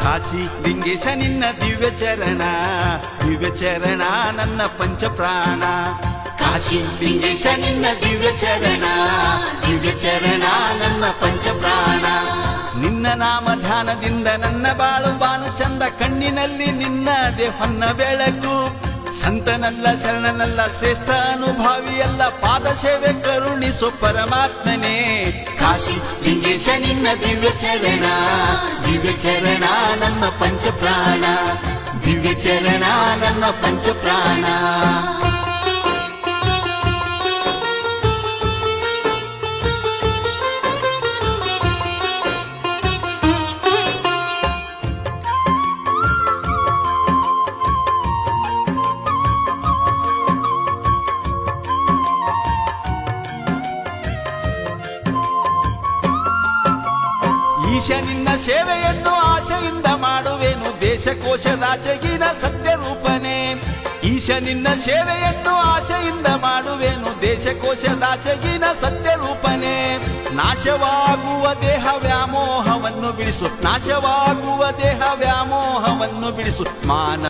ಕಾಶಿ ಲಿಂಗೇಶ ನಿನ್ನ ದಿವ್ಯ ಚರಣ ನನ್ನ ಪಂಚಪ್ರಾಣ. ಕಾಶಿ ಲಿಂಗೇಶ ನಿನ್ನ ದಿವ್ಯ ಚರಣ ನನ್ನ ಪಂಚಪ್ರಾಣ. ನಿನ್ನ ನಾಮ ಧ್ಯಾನದಿಂದ ನನ್ನ ಬಾಳು ಬಾನು ಚಂದ, ಕಣ್ಣಿನಲ್ಲಿ ನಿನ್ನದೇ ಹೊನ್ನ ಬೆಳಕು. ಸಂತನಲ್ಲ ಶರಣನಲ್ಲ ಶ್ರೇಷ್ಠ ಅನುಭಾವಿಯಲ್ಲ, ಪಾದ ಸೇವೆ ಕರುಣಿಸು ಪರಮಾತ್ಮನೇ. ಕಾಶಿ ಲಿಂಗೇಶ ನಿನ್ನ ದಿವ್ಯ ಚರಣ ನಮ್ಮ ಪಂಚಪ್ರಾಣ. ದಿವ್ಯ ಚರಣ ನಮ್ಮ ಪಂಚಪ್ರಾಣ. ಈಶ ನಿನ್ನ ಸೇವೆಯನ್ನು ಆಶೆಯಿಂದ ಮಾಡುವೆನು, ದೇಶಕೋಶದಾಚೆಗಿನ ಸತ್ಯ ರೂಪನೇ. ಈಶ ನಿನ್ನ ಸೇವೆಯನ್ನು ಆಶೆಯಿಂದ ಮಾಡುವೆನು, ದೇಶಕೋಶದಾಚೆಗಿನ ಸತ್ಯ ರೂಪನೇ. ನಾಶವಾಗುವ ದೇಹ ವ್ಯಾಮೋಹವನ್ನು ಬಿಡಿಸು, ನಾಶವಾಗುವ ದೇಹ ವ್ಯಾಮೋಹವನ್ನು ಬಿಡಿಸು. ಮಾನ